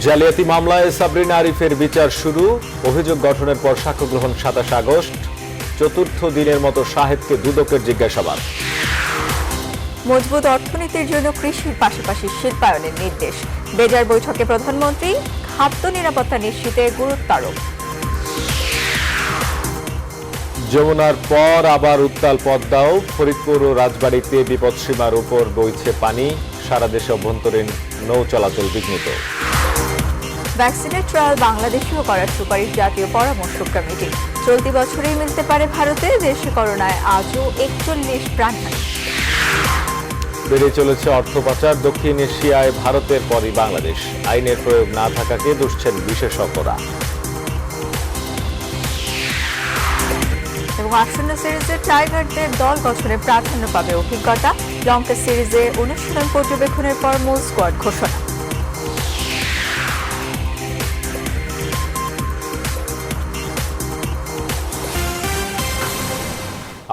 জালিয়াতি মামলায় সাবরিনা আরিফের বিচার শুরু। অভিযোগ গঠনের পর সাক্ষ্য গ্রহণ ২৭ আগস্ট। চতুর্থ দিনের মতো শাহেদকে দুদকের জিজ্ঞাসাবাদ। মজবুত অর্থনীতির জন্য কৃষির পাশাপাশি শিল্পায়নের নির্দেশ। বেজার বৈঠকে প্রধানমন্ত্রী খাদ্য নিরাপত্তা নিশ্চিতে গুরুত্ব আরোপ। যমুনার পর আবার উত্তাল পদ্মাও। ফরিদপুর ও রাজবাড়ীতে বিপদসীমার উপর বইছে পানি। সারা দেশে অভ্যন্তরীণ নৌ চলাচল বিঘ্নিত। ভ্যাকসিনের ট্রায়াল বাংলাদেশেও করার সুপারিশ জাতীয় পরামর্শ কমিটি। চলতি বছরেই মিলতে পারে ভারতে। দেশে করোনায় আজও ৪১ প্রাণহানি। বেড়ে চলেছে অর্থ পাচার। দক্ষিণ এশিয়ায় ভারতের পরই বাংলাদেশ। আইনের প্রয়োগ না থাকাকে দুষছেন বিশেষজ্ঞরা। এবং আসন্ন সিরিজে টাইগারদের দল গঠনে প্রাধান্য পাবে অভিজ্ঞতা। লঙ্কা সিরিজে অনুশীলন পর্যবেক্ষণের পর মূল স্কোয়াড ঘোষণা।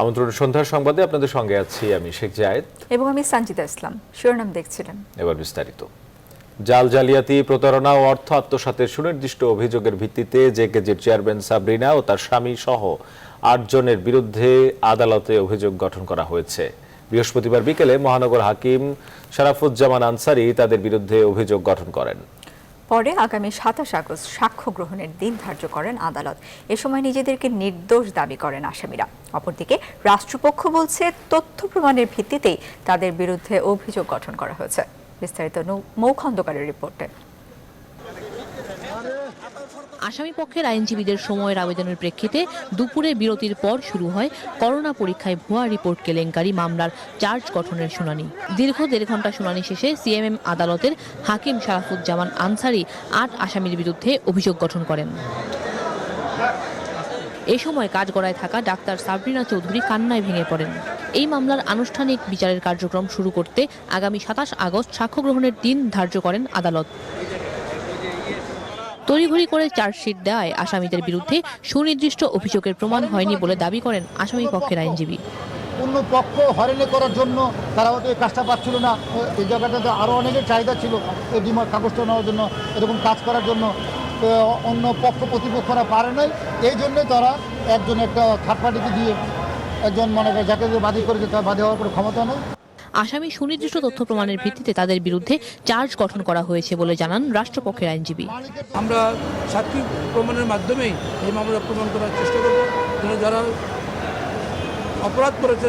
আমন্ত্রণ সন্ধ্যার সংবাদে আপনাদের সঙ্গে আছি আমি শেখ জায়েদ এবং আমি সঞ্জিতা ইসলাম। শিরোনাম দেখছিলেন, এবার বিস্তারিত। জাল জালিয়াতি, প্রতারণা ও অর্থ আত্মসাতের সুনির্দিষ্ট অভিযোগের ভিত্তিতে জেকেজির চেয়ারম্যান সাবরিনা ও তার স্বামী সহ ৮ জনের বিরুদ্ধে আদালতে অভিযোগ গঠন করা হয়েছে। বৃহস্পতিবার বিকেলে মহানগর হাকিম শরাফুজ্জামান আনসারী তাদের বিরুদ্ধে অভিযোগ গঠন করেন। পরে আগামী ২৭ আগস্ট সাক্ষ্য গ্রহণের দিন ধার্য করেন আদালত। এ সময় নিজেদেরকে নির্দোষ দাবি করেন আসামিরা। অপরদিকে রাষ্ট্রপক্ষ বলছে তথ্য প্রমাণের ভিত্তিতেই তাদের বিরুদ্ধে অভিযোগ গঠন করা হয়েছে। বিস্তারিত মৌ খন্দকারের রিপোর্টে। আসামি পক্ষের আইনজীবীদের সময়ের আবেদনের প্রেক্ষিতে দুপুরে বিরতির পর শুরু হয় করোনা পরীক্ষায় ভুয়া রিপোর্ট কেলেঙ্কারি মামলার চার্জ গঠনের শুনানি। দীর্ঘ ১.৫ ঘণ্টা শুনানি শেষে সিএমএম আদালতের হাকিম শরাফুজ্জামান আনসারী ৮ আসামির বিরুদ্ধে অভিযোগ গঠন করেন। এ সময় কাঠগড়ায় থাকা ডাক্তার সাবরিনা চৌধুরী কান্নায় ভেঙে পড়েন। এই মামলার আনুষ্ঠানিক বিচারের কার্যক্রম শুরু করতে আগামী ২৭ আগস্ট সাক্ষ্য গ্রহণের দিন ধার্য করেন আদালত। তড়িঘড়ি করে চার্জশিট দেওয়ায় আসামিদের বিরুদ্ধে সুনির্দিষ্ট অভিযোগের প্রমাণ হয়নি বলে দাবি করেন আসামি পক্ষের আইনজীবী। অন্য পক্ষ হয়রানি করার জন্য তারা হয়তো এই কাজটা পাচ্ছিল না। এই জায়গাটাতে আরও অনেকের চাহিদা ছিল এই ডিমার কাগজটা নেওয়ার জন্য, এরকম কাজ করার জন্য। অন্য পক্ষ প্রতিপক্ষরা পারে নাই, এই জন্যই তারা একজন একটা থার্ড পার্টিকে দিয়ে একজন মনে করে যাকে বাদী করেছে তার বাদী হওয়ার কোনো ক্ষমতা নেই। আসামি সুনির্দিষ্ট তথ্য প্রমাণের ভিত্তিতে তাদের বিরুদ্ধে চার্জ গঠন করা হয়েছে বলে জানান রাষ্ট্রপক্ষের আইনজীবী। আমরা সাক্ষী প্রমাণের মাধ্যমেই এই মামলা প্রমাণ করার চেষ্টা করব, যেন যারা অপরাধ করেছে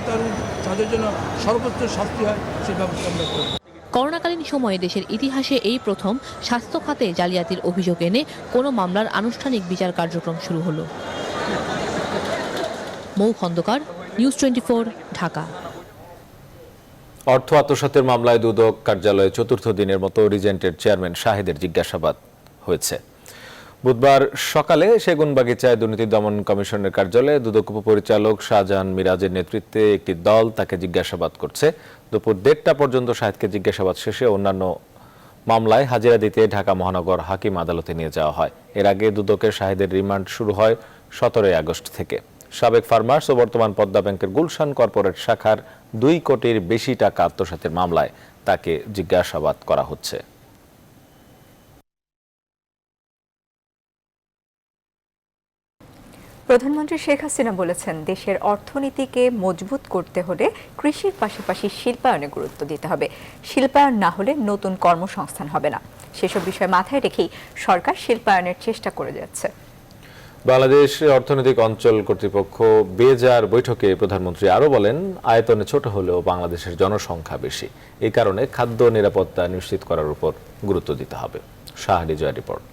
তাদের জন্য সর্বোচ্চ শাস্তি হয় সেই ব্যবস্থা আমরা করব। করোনাকালীন সময়ে দেশের ইতিহাসে এই প্রথম স্বাস্থ্য খাতে জালিয়াতির অভিযোগ এনে কোনো মামলার আনুষ্ঠানিক বিচার কার্যক্রম শুরু হলো। মৌ খন্দকার, নিউজ 24, ঢাকা। অর্থ আত্মসাতের মামলায় দুদক কার্যালয়ে চতুর্থ দিনের মতো রিজেন্টের চেয়ারম্যান শাহেদের জিজ্ঞাসাবাদ হয়েছে। বুধবার সকালে সেগুনবাগিচায় দুর্নীতি দমন কমিশনের কার্যালয়ে দুদক উপপরিচালক শাহজাহান মিরাজের নেতৃত্বে একটি দল তাকে জিজ্ঞাসাবাদ করছে। দুপুর ১:৩০ পর্যন্ত শাহেদকে জিজ্ঞাসাবাদ শেষে অন্যান্য মামলায় হাজিরা দিতে ঢাকা মহানগর হাকিম আদালতে নিয়ে যাওয়া হয়। এর আগে দুদকের শাহেদের রিমান্ড শুরু হয় ১৭ আগস্ট থেকে। সাবেক ফার্মার্স ও বর্তমান পদ্মা ব্যাংকের গুলশান কর্পোরেট শাখার ২ কোটির বেশি টাকা আত্মসাতের মামলায় তাকে জিজ্ঞাসাবাদ করা হচ্ছে। প্রধানমন্ত্রী শেখ হাসিনা বলেছেন, দেশের অর্থনীতিকে মজবুত করতে হলে কৃষির পাশাপাশি শিল্পায়নে গুরুত্ব দিতে হবে। শিল্পায়ন না হলে নতুন কর্মসংস্থান হবে না। সেসব বিষয় মাথায় রেখেই সরকার শিল্পায়নের চেষ্টা করে যাচ্ছে। বাংলাদেশ অর্থনৈতিক অঞ্চল কর্তৃপক্ষ বেজার বৈঠকে প্রধানমন্ত্রী আরও বলেন, আয়তনে ছোট হলেও বাংলাদেশের জনসংখ্যা বেশি। এই কারণে খাদ্য নিরাপত্তা নিশ্চিত করার উপর গুরুত্ব দিতে হবে। শাহরি জয় রিপোর্ট।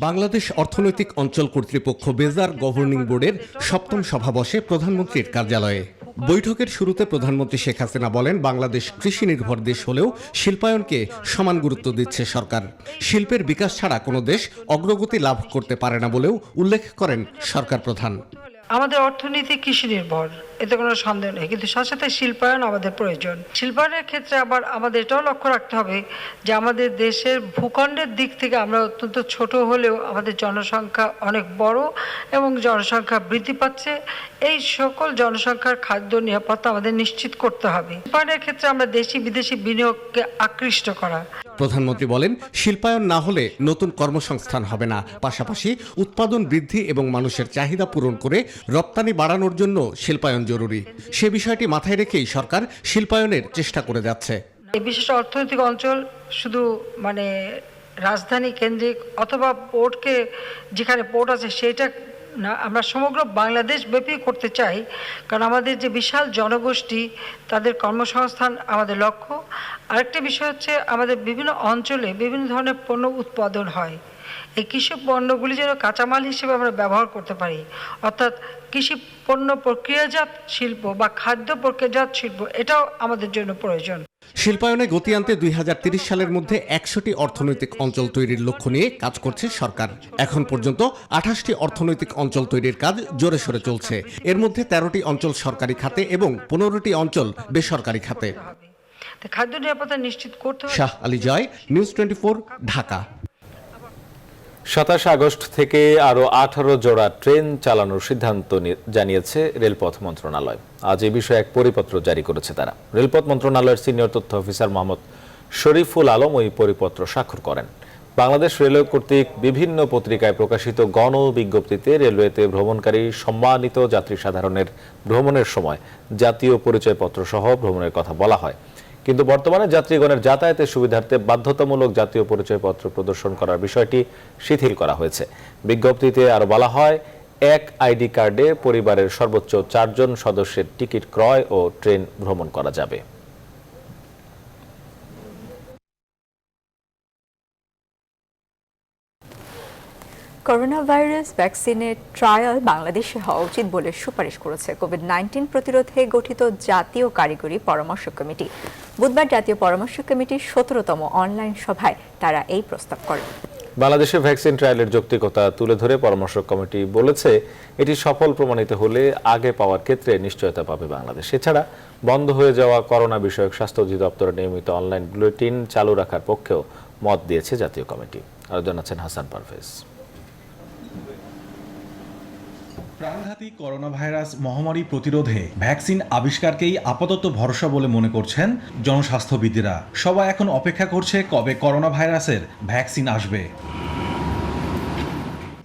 বাংলাদেশ অর্থনৈতিক অঞ্চল কর্তৃপক্ষ বেজার গভর্নিং বোর্ডের ৭ম সভা বসে প্রধানমন্ত্রীর কার্যালয়ে। বৈঠকের শুরুতে প্রধানমন্ত্রী শেখ হাসিনা বলেন, বাংলাদেশ কৃষি নির্ভর দেশ হলেও শিল্পায়নকে সমান গুরুত্ব দিচ্ছে সরকার। শিল্পের বিকাশ ছাড়া কোনো দেশ অগ্রগতি লাভ করতে পারে না বলেও উল্লেখ করেন সরকার প্রধান। আমাদের অর্থনীতি কৃষি নির্ভর, এতে কোনো সন্দেহ নেই, কিন্তু সাথে সাথে শিল্পায়ন আমাদের প্রয়োজন। শিল্পায়নের ক্ষেত্রে আবার আমাদের এটাও লক্ষ্য রাখতে হবে যে আমাদের দেশের ভূখণ্ডের দিক থেকে আমরা অত্যন্ত ছোট হলেও আমাদের জনসংখ্যা অনেক বড় এবং জনসংখ্যা বৃদ্ধি পাচ্ছে। এই সকল জনসংখ্যার খাদ্য নিরাপত্তা আমাদের নিশ্চিত করতে হবে। শিল্পায়নের ক্ষেত্রে আমরা দেশি বিদেশি বিনিয়োগকে আকৃষ্ট করা। প্রধানমন্ত্রী বলেন, শিল্পায়ন না হলে নতুন কর্মসংস্থান হবে না। পাশাপাশি উৎপাদন বৃদ্ধি এবং মানুষের চাহিদা পূরণ করে রপ্তানি বাড়ানোর জন্য শিল্পায়ন জরুরি। সে বিষয়টি মাথায় রেখেই সরকার শিল্পায়নের চেষ্টা করে যাচ্ছে। এই বিশেষ অর্থনৈতিক অঞ্চল শুধু রাজধানী কেন্দ্রিক অথবা পোর্টকে, যেখানে পোর্ট আছে সেটা না, আমরা সমগ্র বাংলাদেশ ব্যাপী করতে চাই। কারণ আমাদের যে বিশাল জনগোষ্ঠী, তাদের কর্মসংস্থান আমাদের লক্ষ্য। আরেকটা বিষয় হচ্ছে আমাদের বিভিন্ন অঞ্চলে বিভিন্ন ধরনের পণ্য উৎপাদন হয়। এই কৃষি পণ্যগুলি যেন কাঁচামাল হিসেবে আমরা ব্যবহার করতে পারি, অর্থাৎ কৃষি পণ্য প্রক্রিয়াজাত শিল্প বা খাদ্য প্রক্রিয়াজাত শিল্প, এটাও আমাদের জন্য প্রয়োজন। শিল্পায়নে গতি আনতে 2030 সালের মধ্যে 100টি অর্থনৈতিক অঞ্চল তৈরির লক্ষ্য নিয়ে কাজ করছে সরকার। এখন পর্যন্ত 28টি অর্থনৈতিক অঞ্চল তৈরির কাজ জোরে সোরে চলছে। এর মধ্যে 13টি অঞ্চল সরকারি খাতে এবং 15টি অঞ্চল বেসরকারি খাতে। খাদ্য নিরাপত্তা নিশ্চিত করতে হবে। শাহ আলী জয়, নিউজ 24, ঢাকা। 27 আগস্ট থেকে আরও 18 জোড়া ট্রেন চালানোর সিদ্ধান্ত জানিয়েছে রেলপথ মন্ত্রণালয়। আজ এই বিষয়ে এক পরিপত্র জারি করেছে তারা। রেলপথ মন্ত্রণালয়ের সিনিয়র তথ্য অফিসার মোহাম্মদ শরীফুল আলম ওই পরিপত্র স্বাক্ষর করেন। বাংলাদেশ রেলওয়ে কর্তৃক বিভিন্ন পত্রিকায় প্রকাশিত গণ বিজ্ঞপ্তিতে রেলওয়েতে ভ্রমণকারী সম্মানিত যাত্রী সাধারণের ভ্রমণের সময় জাতীয় পরিচয়পত্র সহ ভ্রমণের কথা বলা হয়। কিন্তু বর্তমানে যাত্রীগণের যাতায়াতের সুবিধার্থে বাধ্যতামূলক জাতীয় পরিচয়পত্র প্রদর্শন করার বিষয়টি শিথিল করা হয়েছে। বিজ্ঞপ্তিতে আরো বলা হয়, এক আইডি কার্ডে পরিবারের সর্বোচ্চ 4 জন সদস্যের টিকিট ক্রয় ও ট্রেন ভ্রমণ করা যাবে। করোনা ভাইরাস ভ্যাকসিনের ট্রায়াল বাংলাদেশে হওয়া উচিত বলে সুপারিশ করেছে কোভিড-19 প্রতিরোধে গঠিত জাতীয় কারিগরি পরামর্শ কমিটি। বুধবার জাতীয় পরামর্শ কমিটির 17তম অনলাইন সভায় তারা এই প্রস্তাব করেন। বাংলাদেশে ভ্যাকসিন ট্রায়ালের যৌক্তিকতা তুলে ধরে পরামর্শ কমিটি বলেছে, এটি সফল প্রমাণিত হলে আগে পাওয়ার ক্ষেত্রে নিশ্চয়তা পাবে বাংলাদেশ। এছাড়া বন্ধ হয়ে যাওয়া করোনা বিষয়ক স্বাস্থ্য অধিদপ্তরের নিয়মিত অনলাইন বুলেটিন চালু রাখার পক্ষেও মত দিয়েছে জাতীয় কমিটি। আরো জানাচ্ছেন হাসান পারভেজ। প্রাণঘাতী করোনা ভাইরাস মহামারী প্রতিরোধে ভ্যাকসিন আবিষ্কারকেই আপাতত ভরসা বলে মনে করছেন জনস্বাস্থ্যবিদরা। সবাই এখন অপেক্ষা করছে কবে করোনা ভাইরাসের ভ্যাকসিন আসবে।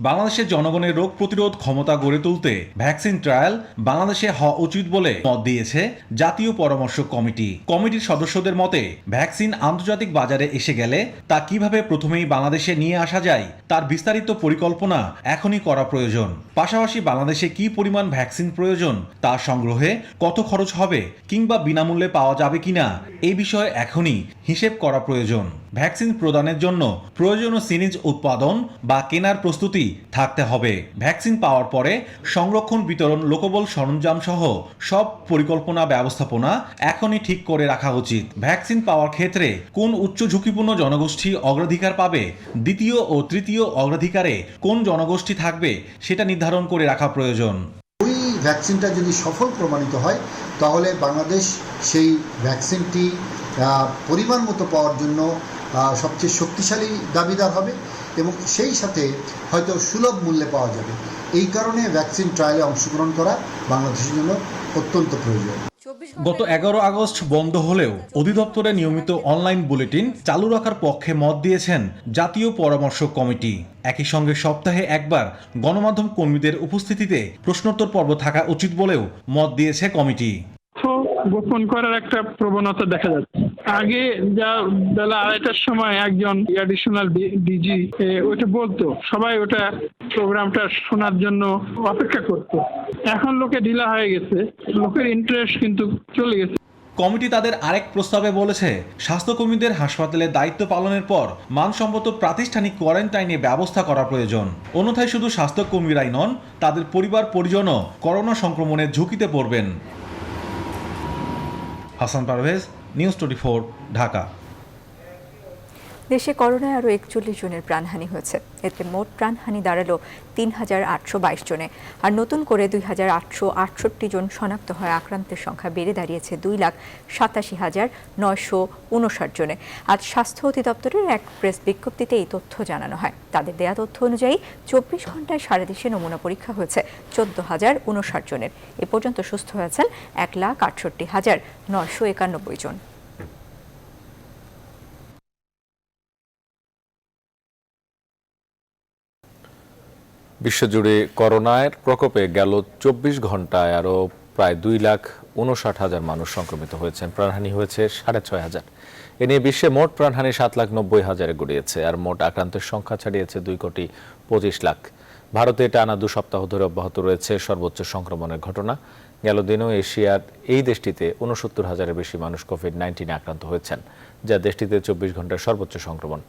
বাংলাদেশের জনগণের রোগ প্রতিরোধ ক্ষমতা গড়ে তুলতে ভ্যাকসিন ট্রায়াল বাংলাদেশে হওয়া উচিত বলে মত দিয়েছে জাতীয় পরামর্শ কমিটি। কমিটির সদস্যদের মতে, ভ্যাকসিন আন্তর্জাতিক বাজারে এসে গেলে তা কিভাবে প্রথমেই বাংলাদেশে নিয়ে আসা যায় তার বিস্তারিত পরিকল্পনা এখনই করা প্রয়োজন। পাশাপাশি বাংলাদেশে কি পরিমাণ ভ্যাকসিন প্রয়োজন তা সংগ্রহে কত খরচ হবে কিংবা বিনামূল্যে পাওয়া যাবে কিনা এই বিষয়ে এখনই হিসেব করা প্রয়োজন। ভ্যাকসিন প্রদানের জন্য প্রয়োজনীয় সিরিঞ্জ উৎপাদন বা কেনার প্রস্তুতি থাকতে হবে। ভ্যাকসিন পাওয়ার পরে সংরক্ষণ, বিতরণ, লোকবল সরঞ্জাম সহ সব পরিকল্পনা ব্যবস্থাপনা এখনই ঠিক করে রাখা উচিত। ভ্যাকসিন পাওয়ার ক্ষেত্রে কোন উচ্চ ঝুঁকিপূর্ণ জনগোষ্ঠী অগ্রাধিকার পাবে, দ্বিতীয় ও তৃতীয় অগ্রাধিকারে কোন জনগোষ্ঠী থাকবে সেটা নির্ধারণ করে রাখা প্রয়োজন। ওই ভ্যাকসিনটা যদি সফল প্রমাণিত হয় তাহলে বাংলাদেশ সেই ভ্যাকসিনটি পরিমাণ মতো পাওয়ার জন্য সবচেয়ে শক্তিশালী দাবিদার হবে এবং সেই সাথে হয়তো সুলভ মূল্যে পাওয়া যাবে। এই কারণে ভ্যাকসিন ট্রায়ালে অংশগ্রহণ করা বাংলাদেশের জন্য অত্যন্ত প্রয়োজন। গত 11 আগস্ট বন্ধ হলেও অধিদপ্তরের নিয়মিত অনলাইন বুলেটিন চালু রাখার পক্ষে মত দিয়েছেন জাতীয় পরামর্শ কমিটি। একই সঙ্গে সপ্তাহে একবার গণমাধ্যম কর্মীদের উপস্থিতিতে প্রশ্নোত্তর পর্ব থাকা উচিত বলেও মত দিয়েছে কমিটি। গোপন করার একটা প্রবণতা দেখা যাচ্ছে। আগে যা বেলা 2:30টার সময় একজন অ্যাডিশনাল ডিজি ওটা বলতো, সবাই ওটা প্রোগ্রামটা শোনার জন্য অপেক্ষা করতো। এখন লোকে ঢিলা হয়ে গেছে, লোকের ইন্টারেস্ট কিন্তু চলে গেছে। কমিটি তাদের আরেক প্রস্তাবে বলেছে, স্বাস্থ্যকর্মীদের হাসপাতালে দায়িত্ব পালনের পর মানসম্মত প্রাতিষ্ঠানিক কোয়ারেন্টাইনে ব্যবস্থা করা প্রয়োজন। অন্যথায় শুধু স্বাস্থ্যকর্মীরাই নন, তাদের পরিবার পরিজনও করোনা সংক্রমণের ঝুঁকিতে পড়বেন। হাসান পারভেজ, নিউজ 24, ঢাকা। দেশে করোনায় আরও 41 জনের প্রাণহানি হয়েছে। এতে মোট প্রাণহানি দাঁড়ালো ৩,৮২২ জনে। আর নতুন করে 2,868 জন শনাক্ত হয়ে আক্রান্তের সংখ্যা বেড়ে দাঁড়িয়েছে 2,87,959 জনে। আজ স্বাস্থ্য অধিদপ্তরের এক প্রেস বিজ্ঞপ্তিতে এই তথ্য জানানো হয়। তাদের দেয়া তথ্য অনুযায়ী 24 ঘন্টায় সারা দেশে নমুনা পরীক্ষা হয়েছে 14,059 জনের। এ পর্যন্ত সুস্থ হয়েছেন 1,68,991 জন। বিশ্বজুড়ে করোনার প্রকোপে গেল ২৪ ঘন্টায় আরও প্রায় 2,59,000 মানুষ সংক্রমিত হয়েছেন। প্রাণহানি হয়েছে 6,500। এ নিয়ে বিশ্বে মোট প্রাণহানি 7,90,000-এ গড়িয়েছে, আর মোট আক্রান্তের সংখ্যা ছাড়িয়েছে 2,25,00,000। ভারতে টানা 2 সপ্তাহ ধরে অব্যাহত রয়েছে সর্বোচ্চ সংক্রমণের ঘটনা। গেল দিনেও এশিয়ার এই দেশটিতে 69,000-এর বেশি মানুষ কোভিড-19 আক্রান্ত হয়েছেন, যা দেশটিতে 24 ঘন্টার সর্বোচ্চ সংক্রমণ।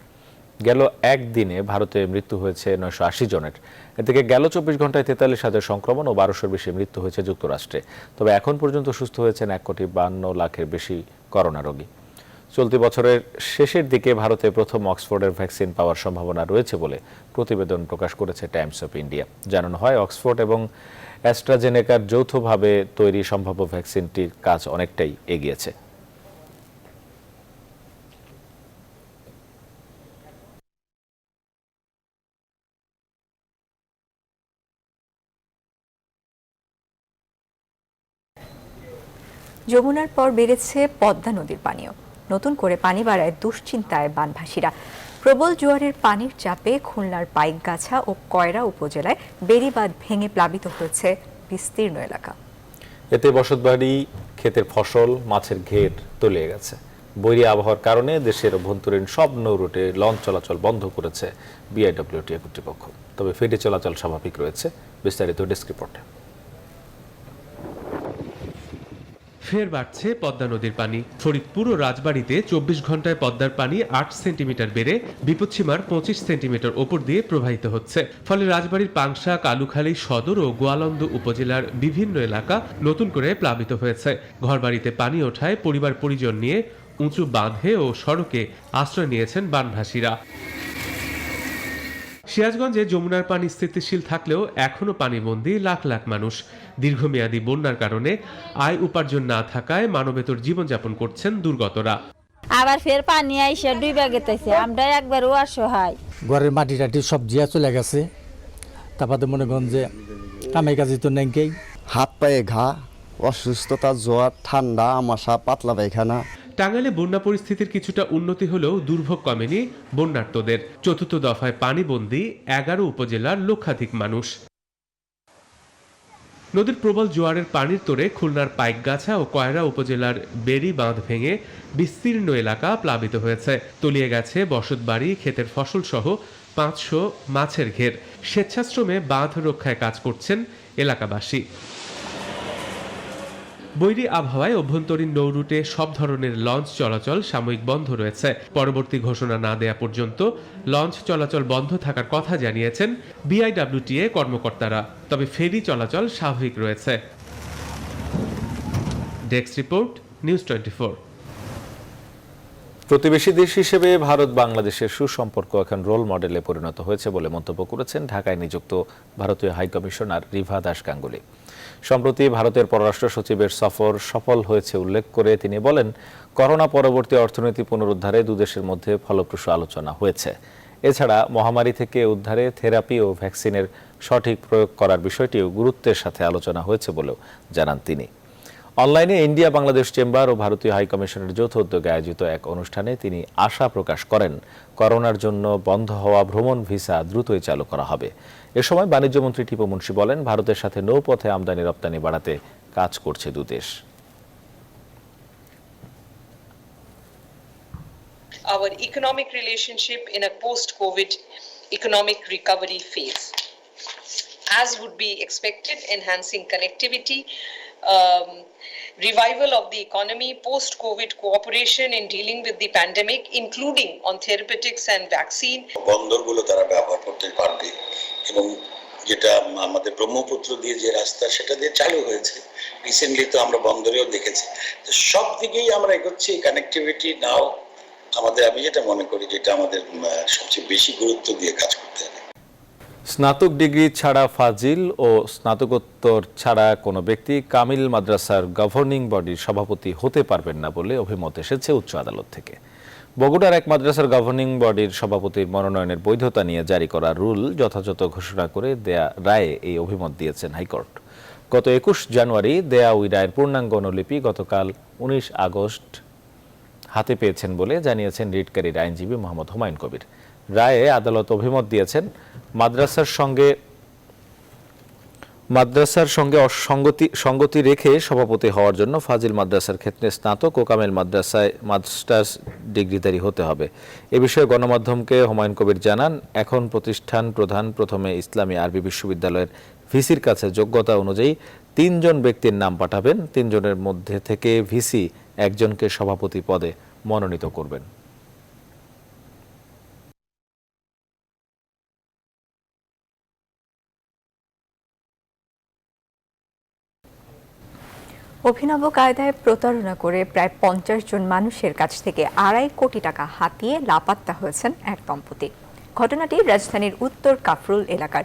গেল একদিনে ভারতে মৃত্যু হয়েছে 980 জনের। এ থেকে গেল 24 ঘন্টায় 43,000 সংক্রমণ ও 1200-এর বেশি মৃত্যু হয়েছে যুক্তরাষ্ট্রে। তবে এখন পর্যন্ত সুস্থ হয়েছেন 1,52,00,000-এর বেশি করোনা রোগী। চলতি বছরের শেষের দিকে ভারতে প্রথম অক্সফোর্ডের ভ্যাকসিন পাওয়ার সম্ভাবনা রয়েছে বলে প্রতিবেদন প্রকাশ করেছে টাইমস অফ ইন্ডিয়া। জানানো হয়, অক্সফোর্ড এবং অ্যাস্ট্রাজেনেকার যৌথভাবে তৈরি সম্ভাব্য ভ্যাকসিনটির কাজ অনেকটাই এগিয়েছে। যমুনার পর বেড়েছে পদ্মা নদীর পানিও। নতুন করে পানি বাড়ায় দুশ্চিন্তায় বানভাসীরা। প্রবল জোয়ারের পানির চাপে খুলনার পাইকগাছা ও কয়রা উপজেলায় বেড়িবাঁধ ভেঙে প্লাবিত হয়েছে বিস্তীর্ণ এলাকা। এতে বসতবাড়ি, ক্ষেতের ফসল, মাছের ঘের তলিয়ে গেছে। বৈরী আবহাওয়ার কারণে দেশের অভ্যন্তরীণ সব নৌরুটে লঞ্চ চলাচল বন্ধ করেছে বিআইডব্লিউটিএ কর্তৃপক্ষ। তবে ফেরি চলাচল স্বাভাবিক রয়েছে। বিস্তারিত ডেস্ক রিপোর্টে। ফের বাড়ছে পদ্মা নদীর পানি। ফরিদপুর ও রাজবাড়ীতে 24 ঘন্টায় পদ্মার পানি 8 সেন্টিমিটার বেড়ে বিপদসীমার 25 সেন্টিমিটার ওপর দিয়ে প্রবাহিত হচ্ছে। ফলে রাজবাড়ীর পাংশা, কালুখালী সদর ও গোয়ালন্দ উপজেলার বিভিন্ন এলাকা নতুন করে প্লাবিত হয়েছে। ঘরবাড়িতে পানি ওঠায় পরিবার পরিজন নিয়ে উঁচু বাঁধে ও সড়কে আশ্রয় নিয়েছেন বানভাসীরা। সিরাজগঞ্জে যমুনার পানি স্থিতিশীল থাকলেও এখনো পানিবন্দী লাখ লাখ মানুষ। দীর্ঘমেয়াদী বন্যার কারণে আয় উপার্জন না থাকায় মানবেতর জীবনযাপন করছেন দুর্গতরা। আবার ফের পানি আইসা ডুইবা গেতেছে, আমরা একবার ও অসহায়। ঘরের মাটি টাটি সব জিয়া চলে গেছে। তারপরে মনে করেন যে কামাই কাজি তো নেই, হাত পায়ে ঘা, অসুস্থতা, জ্বর, ঠান্ডা, আমাশা, পাতলা পায়খানা। টাঙ্গাইলে বন্যা পরিস্থিতির কিছুটা উন্নতি হলেও দুর্ভোগ কমেনি বন্যার্তদের। চতুর্থ দফায় পানিবন্দী 11 উপজেলার লক্ষাধিক মানুষ। নদীর প্রবল জোয়ারের পানির তোড়ে খুলনার পাইকগাছা ও কয়রা উপজেলার বেড়ি বাঁধ ভেঙে বিস্তীর্ণ এলাকা প্লাবিত হয়েছে। তলিয়ে গেছে বসতবাড়ি, ক্ষেতের ফসল সহ 500 মাছের ঘের। স্বেচ্ছাশ্রমে বাঁধ রক্ষায় কাজ করছেন এলাকাবাসী। বৈরী আবহাওয়ায় অভ্যন্তরীণ নৌরুটে সব ধরনের লঞ্চ চলাচল সাময়িক বন্ধ রয়েছে। পরবর্তী ঘোষণা না দেয়া পর্যন্ত লঞ্চ চলাচল বন্ধ থাকার কথা জানিয়েছেন বিআইডব্লিউটিএ কর্মকর্তারা। তবে ফেরি চলাচল স্বাভাবিক রয়েছে। Desk report, news 24। প্রতিবেশী দেশ হিসেবে ভারত বাংলাদেশের সুসম্পর্ক এখন রোল মডেলে পরিণত হয়েছে বলে মন্তব্য করেছেন ঢাকায় নিযুক্ত ভারতীয় হাইকমিশনার রিভা দাস গাঙ্গুলি। সম্প্রতি ভারতের পররাষ্ট্র সচিবের সফর সফল হয়েছে উল্লেখ করে তিনি বলেন, করোনা পরবর্তী অর্থনীতি পুনরুদ্ধারে দুদেশের মধ্যে ফলপ্রসূ আলোচনা হয়েছে। এছাড়া মহামারী থেকে উদ্ধারে থেরাপি ও ভ্যাকসিনের সঠিক প্রয়োগ করার বিষয়টিও গুরুত্বের সাথে আলোচনা হয়েছে বলেও জানান তিনি। অনলাইনে ইন্ডিয়া বাংলাদেশ চেম্বার ও ভারতীয় হাইকমিশনের যৌথ উদ্যোগে আয়োজিত এক অনুষ্ঠানে তিনি আশা প্রকাশ করেন, করোনার জন্য বন্ধ হওয়া ভ্রমণ ভিসা দ্রুতই চালু করা হবে। এ সময় বাণিজ্যমন্ত্রী টিপু মুন্সি বলেন, ভারতের সাথে নৌপথে আমদানি রপ্তানি বাড়াতে কাজ করছে দুদেশ। Our economic relationship in a post-COVID economic recovery phase. As would be expected, enhancing connectivity, revival of the economy, post-COVID cooperation in dealing with the pandemic, including on therapeutics and vaccine. বন্দরগুলো তারা ব্যবহার করতে পারবে এবং যেটা আমাদের ব্রহ্মপুত্র দিয়ে যে রাস্তা সেটা দিয়ে চালু হয়েছে রিসেন্টলি, তো আমরা বন্দরেও দেখেছি। তো সব দিকেই আমরা এগোচ্ছি। কানেক্টিভিটি নাও আমাদের, আমি যেটা মনে করি যেটা আমাদের সবচেয়ে বেশি গুরুত্ব দিয়ে কাজ করতে হবে। স্নাতক ডিগ্রি ছাড়া ফাজিল ও স্নাতকোত্তর ছাড়া কোনো ব্যক্তি কামিল মাদ্রাসার গভর্নিং বডির সভাপতি হতে পারবেন না বলে অভিমত এসেছে উচ্চ আদালত থেকে। বগুড়ার এক মাদ্রাসার গভর্নিং বডির সভাপতির মনোনয়নের বৈধতা নিয়ে জারি করা রুল যথাযথ ঘোষণা করে দেয়া রায়ে এই অভিমত দিয়েছেন হাইকোর্ট। গত 21 জানুয়ারি দেয়া ওই রায়ের পূর্ণাঙ্গ অনুলিপি গতকাল 19 আগস্ট হাতে পেয়েছেন বলে জানিয়েছেন রিটকারীর আইনজীবী মোহাম্মদ হুমায়ুন কবির। রায়ে আদালত অভিমত দিয়েছেন, মাদ্রাসার সঙ্গে মাদ্রাসার সঙ্গে সঙ্গতি রেখে সভাপতি হওয়ার জন্য ফাজিল মাদ্রাসার ক্ষেত্রে স্নাতক ও কামেল মাদ্রাসায় মাস্টার্স ডিগ্রিধারী হতে হবে। এ বিষয়ে গণমাধ্যমকে হুমায়ুন কবির জানান, এখন প্রতিষ্ঠান প্রধান প্রথমে ইসলামী আরবি বিশ্ববিদ্যালয়ের ভিসির কাছে যোগ্যতা অনুযায়ী 3 জন ব্যক্তির নাম পাঠাবেন। 3 জনের মধ্যে থেকে ভিসি একজনকে সভাপতি পদে মনোনীত করবেন। অভিনব কায়দায় প্রতারণা করে প্রায় 50 জন মানুষের কাছ থেকে 2.5 কোটি টাকা হাতিয়ে লাপাত্তা হয়েছেন এক দম্পতি। ঘটনাটি রাজধানীর উত্তর কাফরুল এলাকার।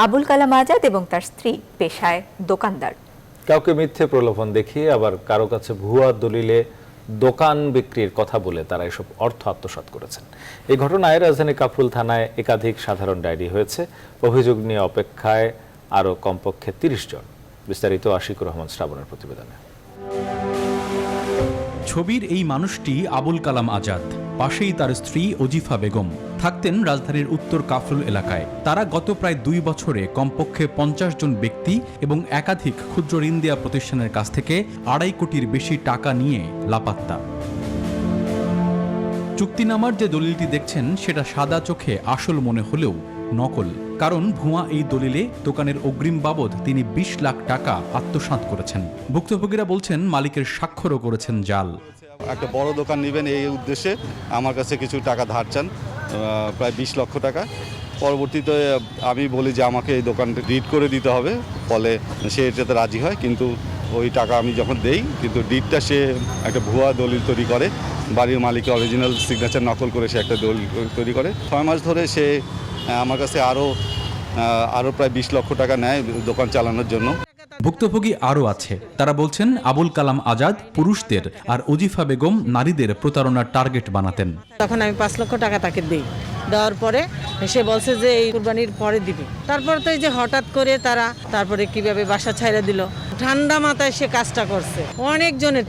আবুল কালাম আজাদ এবং তার স্ত্রী পেশায় দোকানদার। কাউকে মিথ্যে প্রলোভন দেখিয়ে আবার কারো কাছে ভুয়া দলিলে দোকান বিক্রির কথা বলে তারা এসব অর্থ আত্মসাৎ করেছেন। এই ঘটনায় রাজধানী কাফরুল থানায় একাধিক সাধারণ ডায়েরি হয়েছে। অভিযোগ নিয়ে অপেক্ষায় আরও কমপক্ষে 30 জন। বিস্তারিত আশিকুর রহমান শ্রাবণের প্রতিবেদনে। ছবির এই মানুষটি আবুল কালাম আজাদ, পাশেই তার স্ত্রী ওজিফা বেগম। থাকতেন রাজধানীর উত্তর কাফরুল এলাকায়। তারা গত প্রায় 2 বছরে কমপক্ষে 50 জন ব্যক্তি এবং একাধিক ক্ষুদ্র ঋণ দেয়া প্রতিষ্ঠানের কাছ থেকে 2.5 কোটির বেশি টাকা নিয়ে লাপাত্তা। চুক্তিনামার যে দলিলটি দেখছেন সেটা সাদা চোখে আসল মনে হলেও নকল, কারণ ভুয়া এই দলিলে দোকানের অগ্রিম বাবদ তিনি 20 লাখ টাকা আত্মসাৎ করেছেন। ভুক্তভোগীরা বলছেন মালিকের স্বাক্ষরও করেছেন জাল। একটা বড় দোকান নেবেন এই উদ্দেশ্যে আমার কাছে কিছু টাকা ধার চান, প্রায় 20 লক্ষ টাকা। পরবর্তীতে আমি বলি যে আমাকে এই দোকানটা ডিড করে দিতে হবে, ফলে সে এটাতে রাজি হয়। কিন্তু ওই টাকা আমি যখন দেই, কিন্তু ডিডটা সে একটা ভুয়া দলিল তৈরি করে, বাড়ির মালিকের অরিজিনাল সিগনেচার নকল করে সে একটা দলিল তৈরি করে। 6 মাস ধরে সে আমার কাছে আরও প্রায় 20 লক্ষ টাকা নেয় দোকান চালানোর জন্য। ভুক্তভোগী আরও আছে। তারা বলছেন আবুল কালাম আজাদ পুরুষদের আর ওজিফা বেগম নারীদের প্রতারণার টার্গেট বানাতেন। তখন আমি 5 লক্ষ টাকা তাকে দিই, দেওয়ার পরে সে বলছে যে এই কুরবানির পরে দিবে। তারপর তো এই যে হঠাৎ করে তারপরে কিভাবে বাসা ছাইড়া দিল, ঠান্ডা মাথায় সে কাজটা করছে। অনেক জনের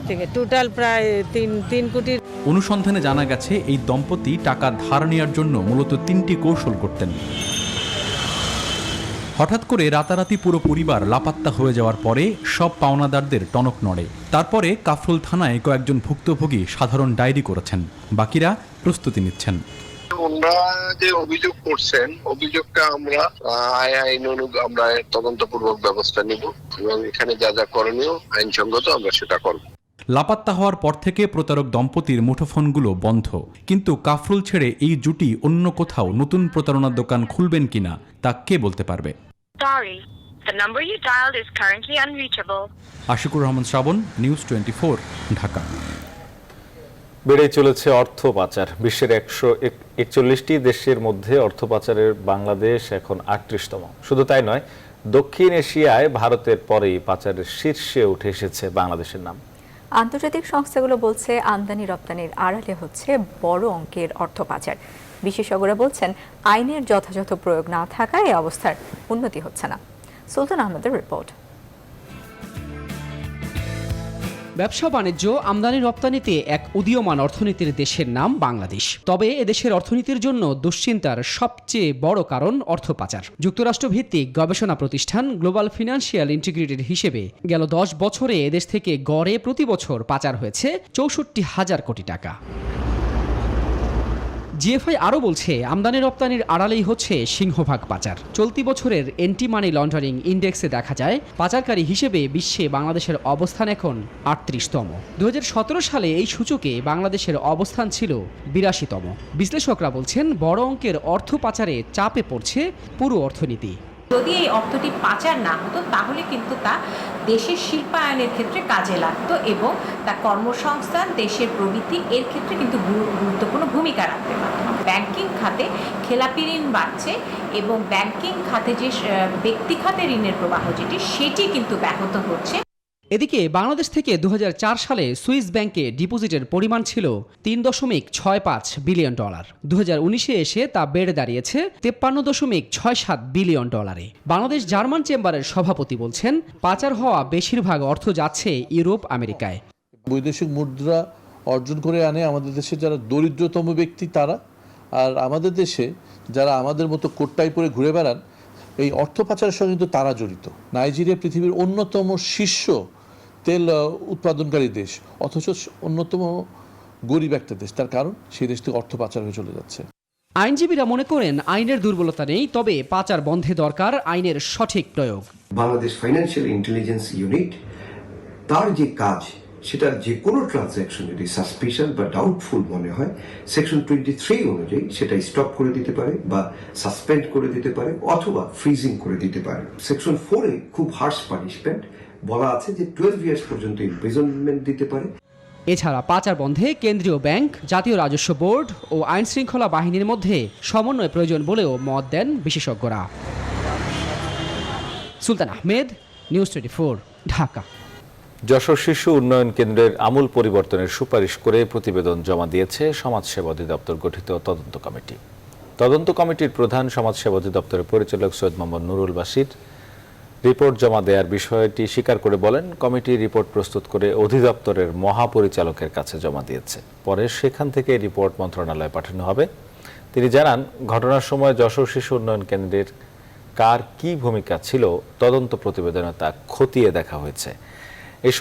থেকে টোটাল প্রায় 3 কোটির। অনুসন্ধানে জানা গেছে এই দম্পতি টাকা ধার নেওয়ার জন্য মূলত 3টি কৌশল করতেন। হঠাৎ করে রাতারাতি পুরো পরিবার লাপাত্তা হয়ে যাওয়ার পরে সব পাওনাদারদের টনক নড়ে। তারপরে কাফরুল থানায় কয়েকজন ভুক্তভোগী সাধারণ ডায়েরি করেছেন, বাকিরা প্রস্তুতি নিচ্ছেন। ওনারা যে অভিযোগ করছেন, অভিযোগটা আমরা আমরা তদন্তপূর্বক ব্যবস্থা নিব এবং এখানে যা যা করণীয় আইনসঙ্গত আমরা সেটা করব। লাপাত্তা হওয়ার পর থেকে প্রতারক দম্পতির মুঠোফোনগুলো বন্ধ। কিন্তু কাফরুল ছেড়ে এই জুটি অন্য কোথাও নতুন প্রতারণার দোকান খুলবেন কিনা তা কে বলতে পারবে? আশিকুর রহমান শ্রাবণ, নিউজ 24, ঢাকা। বেড়েই চলেছে অর্থ পাচার। বিশ্বের 141টি দেশের মধ্যে অর্থ পাচারের বাংলাদেশ এখন 38তম। শুধু তাই নয়, দক্ষিণ এশিয়ায় ভারতের পরেই পাচারের শীর্ষে উঠে এসেছে বাংলাদেশের নাম। আন্তর্জাতিক সংস্থাগুলো বলছে আমদানি রপ্তানির আড়ালে হচ্ছে বড় অঙ্কের অর্থ পাচার। বিশেষজ্ঞরা বলছেন আইনের যথাযথ প্রয়োগ না থাকায় এই অবস্থার উন্নতি হচ্ছে না। সুলতান আহমেদের রিপোর্ট। ব্যবসা বাণিজ্য, আমদানি রপ্তানিতে এক উদীয়মান অর্থনীতির দেশের নাম বাংলাদেশ। তবে এদেশের অর্থনীতির জন্য দুশ্চিন্তার সবচেয়ে বড় কারণ অর্থ পাচার। যুক্তরাষ্ট্র ভিত্তিক গবেষণা প্রতিষ্ঠান গ্লোবাল ফিনান্সিয়াল ইন্টিগ্রেটেড হিসেবে গেল 10 বছরে এদেশ থেকে গড়ে প্রতি বছর পাচার হয়েছে 64,000 কোটি টাকা। জিএফআই আরও বলছে আমদানি রপ্তানির আড়ালেই হচ্ছে সিংহভাগ পাচার। চলতি বছরের এন্টি মানি লন্ডারিং ইন্ডেক্সে দেখা যায় পাচারকারী হিসেবে বিশ্বে বাংলাদেশের অবস্থান এখন 38তম। 2017 সালে এই সূচকে বাংলাদেশের অবস্থান ছিল 82তম। বিশ্লেষকরা বলছেন বড় অঙ্কের অর্থ পাচারে চাপে পড়ছে পুরো অর্থনীতি। যদি এই অর্থটি পাচার না হতো তাহলে কিন্তু তা দেশের শিল্পায়নের ক্ষেত্রে কাজে লাগতো এবং তা কর্মসংস্থান, দেশের প্রবৃদ্ধি এর ক্ষেত্রে কিন্তু গুরুত্বপূর্ণ ভূমিকা রাখতে পারত। ব্যাংকিং খাতে খেলাপি ঋণ বাড়ছে এবং ব্যাংকিং খাতে যে ব্যক্তি খাতে ঋণের প্রবাহ সেটি কিন্তু ব্যাহত হচ্ছে। এদিকে বাংলাদেশ থেকে 2004 সালে সুইস ব্যাংকে ডিপোজিটের পরিমাণ ছিল $3.65 বিলিয়ন। 2019-এ এসে তা বেড়ে দাঁড়িয়েছে $53.67 বিলিয়ন। বাংলাদেশ জার্মান চেম্বারের সভাপতি বলছেন পাচার হওয়া বেশিরভাগ অর্থ যাচ্ছে ইউরোপ, আমেরিকায়। বৈদেশিক মুদ্রা অর্জন করে আনে আমাদের দেশে যারা দরিদ্রতম ব্যক্তি তারা, আর আমাদের দেশে যারা আমাদের মতো কোটটাই পরে ঘুরে বেড়ান এই অর্থ পাচারের সঙ্গে কিন্তু তারা জড়িত। নাইজেরিয়া পৃথিবীর অন্যতম শীর্ষ তেল উৎপাদনকারী দেশ, অথচ অন্যতম গরিব একটা দেশ। তার কারণ সেই দেশ থেকে অর্থ পাচার হয়ে চলে যাচ্ছে। আইনজীবীরা মনে করেন আইনের দুর্বলতা নেই, তবে পাচার বন্ধে দরকার আইনের সঠিক প্রয়োগ। বাংলাদেশ ফাইন্যান্সিয়াল ইন্টেলিজেন্স ইউনিট তার যে কাজ, সেটা যে কোনো ট্রানজ্যাকশন যদি সাসপিশন বা ডাউটফুল মনে হয়, সেকশন 23 অনুযায়ী সেটা স্টপ করে দিতে পারে বা সাসপেন্ড করে দিতে পারে অথবা ফ্রিজিং করে দিতে পারে। সেকশন 4-এ খুব হার্শ পানিশমেন্ট বলা আছে যে 12 ইয়ার্স পর্যন্ত ইমপ্রিজনমেন্ট দিতে পারে। এছাড়া পাচার বন্ধে কেন্দ্রীয় ব্যাংক, জাতীয় রাজস্ব বোর্ড ও আইন শৃঙ্খলা বাহিনীর মধ্যে সমন্বয় প্রয়োজন বলেও মত দেন বিশেষজ্ঞরা। সুলতান আহমেদ, নিউজ 24, ঢাকা। যশোর শিশু উন্নয়ন কেন্দ্রের আমূল পরিবর্তনের সুপারিশ করে প্রতিবেদন জমা দিয়েছে সমাজসেবা অধিদপ্তর গঠিত তদন্ত কমিটি। তদন্ত কমিটির প্রধান সমাজসেবা অধিদপ্তরের পরিচালক সৈয়দ মোহাম্মদ নুরুল বাশির রিপোর্ট জমা দেওয়ার বিষয়টি স্বীকার করে বলেন, কমিটি রিপোর্ট প্রস্তুত করে অধিদপ্তরের মহাপরিচালকের কাছে জমা দিয়েছে। পরে সেখান থেকে রিপোর্ট মন্ত্রণালয়ে পাঠানো হবে। তিনি জানান, ঘটনার সময় যশোর শিশু উন্নয়ন কেন্দ্রের কার কী ভূমিকা ছিল তদন্ত প্রতিবেদনে তা খতিয়ে দেখা হয়েছে। ওই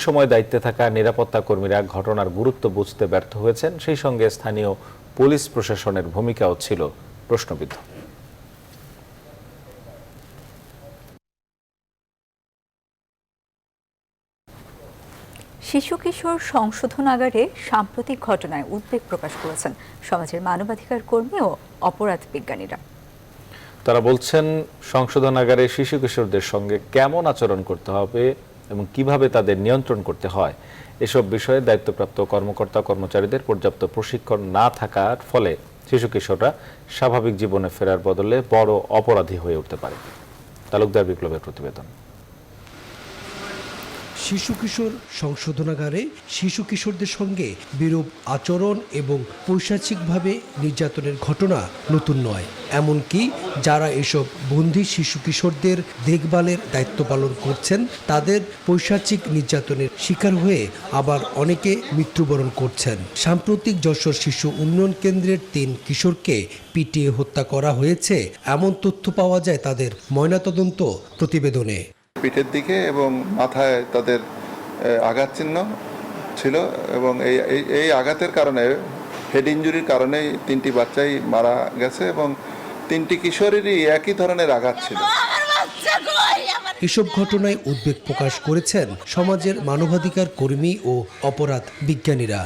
সময় দায়িত্বে থাকা নিরাপত্তা কর্মীরা ঘটনার গুরুত্ব বুঝতে ব্যর্থ হয়েছেন। সেই সঙ্গে স্থানীয় পুলিশ প্রশাসনের ভূমিকাও ছিল প্রশ্নবিদ্ধ। শিশু কিশোর সংশোধনাগারে সাম্প্রতিক ঘটনায় উদ্বেগ প্রকাশ করেছেন সমাজের মানবাধিকার কর্মী ও অপরাধ বিজ্ঞানীরা। তারা বলছেন, সংশোধনাগারে শিশু কিশোরদের সঙ্গে কেমন আচরণ করতে হবে এবং কিভাবে তাদের নিয়ন্ত্রণ করতে হয়, এসব বিষয়ে দায়িত্বপ্রাপ্ত কর্মকর্তা কর্মচারীদের পর্যাপ্ত প্রশিক্ষণ না থাকার ফলে শিশু কিশোররা স্বাভাবিক জীবনে ফেরার বদলে বড় অপরাধী হয়ে উঠতে পারে। তালুকদার বিপ্লবের প্রতিবেদন। শিশু কিশোর সংশোধনাগারে শিশু কিশোরদের সঙ্গে বিরূপ আচরণ এবং পৈশাচিকভাবে নির্যাতনের ঘটনা নতুন নয়। এমনকি যারা এসব বন্দী শিশু কিশোরদের দেখভালের দায়িত্ব পালন করছেন, তাদের পৈশাচিক নির্যাতনের শিকার হয়ে আবার অনেকে মৃত্যুবরণ করছেন। সাম্প্রতিক যশোর শিশু উন্নয়ন কেন্দ্রের 3 কিশোরকে পিটিয়ে হত্যা করা হয়েছে, এমন তথ্য পাওয়া যায় তাদের ময়নাতদন্ত প্রতিবেদনে। পিঠের দিকে এবং মাথায় তাদের আঘাত চিহ্ন ছিল এবং এই আঘাতের কারণে, হেড ইনজুরির কারণে 3টি বাচ্চাই মারা গেছে এবং 3টি কিশোরেরই একই ধরনের আঘাত ছিল। এসব ঘটনায় উদ্বেগ প্রকাশ করেছেন সমাজের মানবাধিকার কর্মী ও অপরাধ বিজ্ঞানীরা।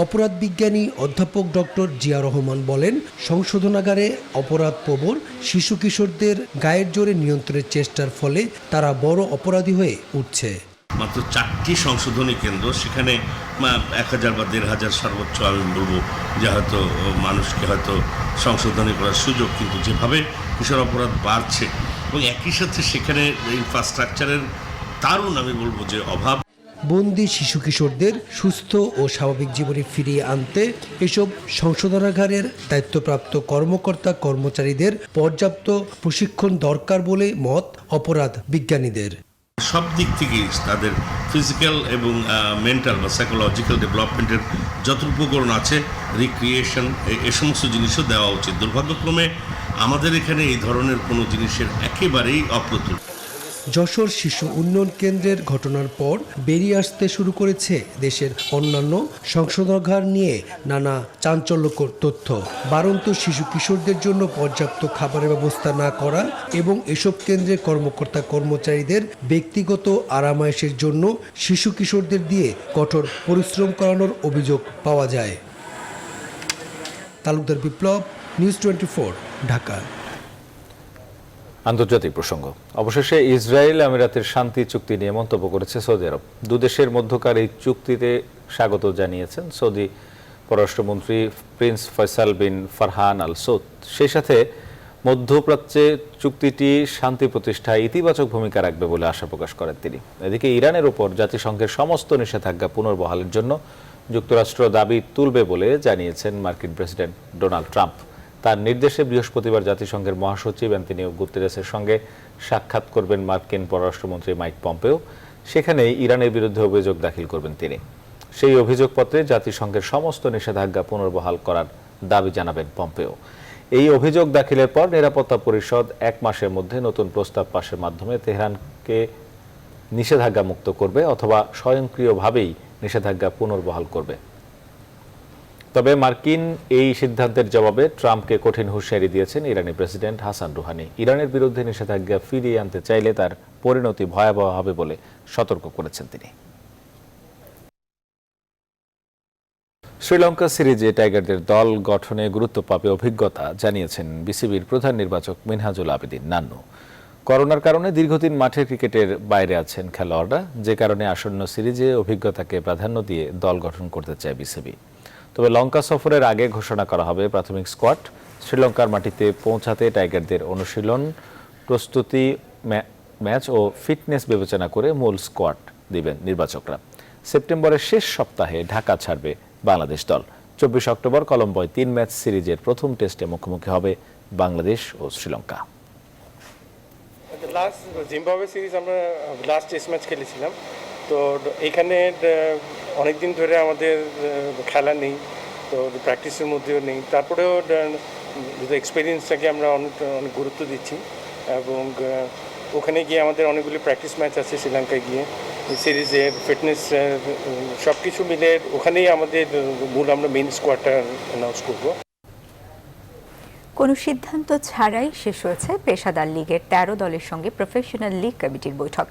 অপরাধ বিজ্ঞানী অধ্যাপক ডক্টর জিয়া রহমান বলেন, সংশোধনাগারে অপরাধপ্রবণ শিশু কিশোরদের গায়ের জোরে নিয়ন্ত্রণের চেষ্টার ফলে তারা বড় অপরাধী হয়ে উঠছে। মাত্র 4টি সংশোধনী কেন্দ্র, সেখানে 1000 বা 1500 সর্বোচ্চ আমি বলবো যে হয়তো মানুষকে হয়তো সংশোধনী করার সুযোগ, কিন্তু যেভাবে কিশোর অপরাধ বাড়ছে এবং একই সাথে সেখানে ইনফ্রাস্ট্রাকচারের দারুণ আমি বলবো যে অভাব। বন্দি শিশু কিশোরদের সুস্থ ও স্বাভাবিক জীবনে ফিরিয়ে আনতে এসব সংশোধনাগারের দায়িত্বপ্রাপ্ত কর্মকর্তা কর্মচারীদের পর্যাপ্ত প্রশিক্ষণ দরকার বলে মত অপরাধ বিজ্ঞানীদের। সব দিক থেকেই তাদের ফিজিক্যাল এবং মেন্টাল বা সাইকোলজিক্যাল ডেভেলপমেন্টের যত উপকরণ আছে, রিক্রিয়েশন, এই সমস্ত জিনিসও দেওয়া উচিত। দুর্ভাগ্যক্রমে আমাদের এখানে এই ধরনের কোনো জিনিসের একেবারেই অপ্রতুল। যশোর শিশু উন্নয়ন কেন্দ্রের ঘটনার পর বেরিয়ে আসতে শুরু করেছে দেশের অন্যান্য সংশোধনাগার নিয়ে নানা চাঞ্চল্যকর তথ্য। বাড়ন্ত শিশু কিশোরদের জন্য পর্যাপ্ত খাবারের ব্যবস্থা না করা এবং এসব কেন্দ্রের কর্মকর্তা কর্মচারীদের ব্যক্তিগত আরামায়েশের জন্য শিশু কিশোরদের দিয়ে কঠোর পরিশ্রম করানোর অভিযোগ পাওয়া যায়। তালুকদার বিপ্লব, নিউজ 24, ঢাকা। আন্তর্জাতিক প্রসঙ্গ। অবশেষে ইসরায়েল আমিরাতের শান্তি চুক্তি নিয়ে মন্তব্য করেছে সৌদি আরব। দুদেশের মধ্যকার এই চুক্তিতে স্বাগত জানিয়েছেন সৌদি পররাষ্ট্রমন্ত্রী প্রিন্স ফয়সাল বিন ফারহান আল সৌদ। সেই সাথে মধ্যপ্রাচ্যে চুক্তিটি শান্তি প্রতিষ্ঠায় ইতিবাচক ভূমিকা রাখবে বলে আশা প্রকাশ করেন তিনি। এদিকে ইরানের ওপর জাতিসংঘের সমস্ত নিষেধাজ্ঞা পুনর্বহালের জন্য যুক্তরাষ্ট্র দাবি তুলবে বলে জানিয়েছেন মার্কিন প্রেসিডেন্ট ডোনাল্ড ট্রাম্প। তার নির্দেশে বৃহস্পতিবার জাতিসংঘের মহাসচিব অ্যান্তোনিও গুতেরেসের সঙ্গে সাক্ষাৎ করবেন মার্কিন পররাষ্ট্রমন্ত্রী মাইক পম্পেও। সেখানেই ইরানের বিরুদ্ধে অভিযোগ দাখিল করবেন তিনি। সেই অভিযোগপত্রে জাতিসংঘের সমস্ত নিষেধাজ্ঞা পুনর্বহাল করার দাবি জানাবেন পম্পেও। এই অভিযোগ দাখিলের পর নিরাপত্তা পরিষদ 1 মাসের মধ্যে নতুন প্রস্তাব পাশের মাধ্যমে তেহরানকে নিষেধাজ্ঞা মুক্ত করবে অথবা স্বয়ংক্রিয়ভাবেই নিষেধাজ্ঞা পুনর্বহাল করবে। তবে মার্কিন এই সিদ্ধান্তের জবাবে ট্রাম্পকে কঠিন হুঁশিয়ারি দিয়েছেন ইরানি প্রেসিডেন্ট হাসান রুহানি। ইরানের বিরুদ্ধে নিষেধাজ্ঞা ফিরিয়ে আনতে চাইলে তার পরিণতি ভয়াবহ হবে বলে সতর্ক করেছেন তিনি। শ্রীলঙ্কা সিরিজে টাইগারদের দল গঠনে গুরুত্ব পাবে অভিজ্ঞতা জানিয়েছেন বিসিবির প্রধান নির্বাচক মিনহাজুল আবেদিন নান্নু। করোনার কারণে দীর্ঘদিন মাঠের ক্রিকেটের বাইরে আছেন খেলোয়াড়রা, যে কারণে আসন্ন সিরিজে অভিজ্ঞতাকে প্রাধান্য দিয়ে দল গঠন করতে চায় বিসিবি। তবে লঙ্কা সফরের আগে ঘোষণা করা হবে প্রাথমিক স্কোয়াড। শ্রীলঙ্কার মাটিতে পৌঁছাতে টাইগারদের অনুশীলন, প্রস্তুতি, ম্যাচ ও ফিটনেস বিবেচনা করে মূল স্কোয়াড দিবেন নির্বাচকরা। সেপ্টেম্বরের শেষ সপ্তাহে ঢাকা ছাড়বে বাংলাদেশ দল। 24 অক্টোবর কলম্বোয় 3 ম্যাচ সিরিজের প্রথম টেস্টে মুখোমুখি হবে বাংলাদেশ ও শ্রীলঙ্কা। লাস্ট জিম্বাবুয়ে সিরিজ আমরা লাস্ট টেস্ট ম্যাচ খেলেছিলাম, তো এখানে অনেকদিন ধরে আমাদের খেলা নেই, তো প্র্যাকটিসের মধ্যেও নেই। তারপরেও এক্সপিরিয়েন্সটাকে আমরা অনেক গুরুত্ব দিচ্ছি এবং ওখানে গিয়ে আমাদের অনেকগুলি প্র্যাকটিস ম্যাচ আছে। শ্রীলঙ্কায় গিয়ে সিরিজের ফিটনেস সব কিছু মিলে ওখানেই আমাদের মূল আমরা মেইন স্কোয়াডটা অ্যানাউন্স করবো। কোনো সিদ্ধান্ত ছাড়াই শেষ হয়েছে পেশাদার লীগের 13 দলের সঙ্গে প্রফেশনাল লীগ কমিটির বৈঠক।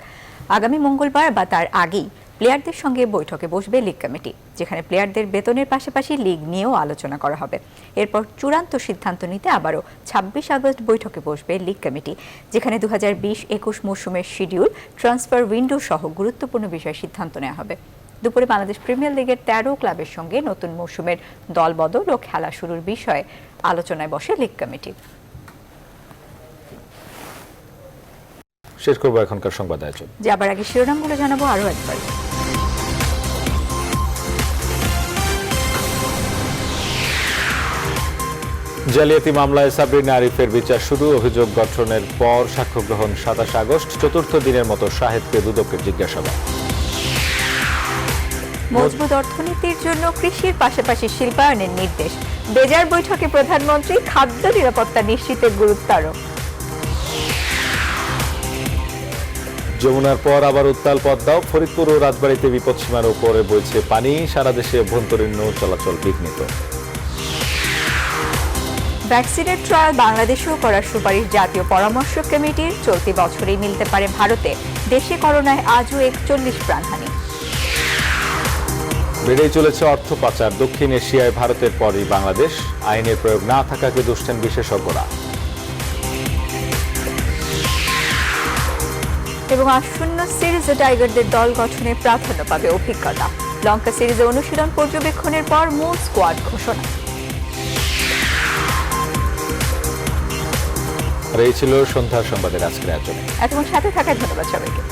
আগামী মঙ্গলবার বা তার আগেই প্লেয়ারদের সঙ্গে বৈঠকে বসবে লীগ কমিটি, যেখানে প্লেয়ারদের বেতনের পাশাপাশি লীগ নিয়েও আলোচনা করা হবে। এরপর চূড়ান্ত সিদ্ধান্ত নিতে আবারও 26 আগস্ট বৈঠকে বসবে লীগ কমিটি, যেখানে 2020-21 মৌসুমের শিডিউল, ট্রান্সফার উইন্ডো সহ গুরুত্বপূর্ণ বিষয়ে সিদ্ধান্ত নেওয়া হবে। দুপুরে বাংলাদেশ প্রিমিয়ার লিগের 13 ক্লাবের সঙ্গে নতুন মৌসুমের দলবদল ও খেলা শুরুর বিষয়ে আলোচনায় বসে লীগ কমিটি। শেষ করবো এখনকার সংবাদ আয়োজন। যাবার আগে শিরোনামগুলো জানাবো আরও একবার। জালিয়াতি মামলায় সাবরিনা আরিফের বিচার শুরু। অভিযোগ গঠনের পর সাক্ষ্য গ্রহণ 27 আগস্ট। চতুর্থ দিনের মতো শাহেদকে দুদকের জিজ্ঞাসাবাদ। মজবুত অর্থনীতির জন্য কৃষির পাশাপাশি শিল্পায়নের নির্দেশ। বেজার বৈঠকে প্রধানমন্ত্রী খাদ্য নিরাপত্তা নিশ্চিতের গুরুত্ব আরোপ। যমুনার পর আবার উত্তাল পদ্মাও। ফরিদপুর ও রাজবাড়ীতে বিপদসীমার উপরে বইছে পানি। সারা দেশে অভ্যন্তরীণ নৌ চলাচল বিঘ্নিত। ভ্যাকসিনের ট্রায়াল বাংলাদেশেও করার সুপারিশ জাতীয় পরামর্শ কমিটির। চলতি বছরেই মিলতে পারে ভারতে। দেশে করোনায় আজও 41 প্রাণহানি। বেড়েই চলেছে অর্থ পাচার। দক্ষিণ এশিয়ায় ভারতের পরই বাংলাদেশ। আইনের প্রয়োগ না থাকাকে দুষছেন বিশেষজ্ঞরা। এবং আসন্ন সিরিজে টাইগারদের দল গঠনে প্রাধান্য পাবে অভিজ্ঞতা। লঙ্কা সিরিজে অনুশীলন পর্যবেক্ষণের পর মূল স্কোয়াড ঘোষণা। আর এই ছিল সন্ধ্যার সংবাদের আজকের আয়োজনে। এতক্ষণ সাথে থাকার ধন্যবাদ সবাইকে।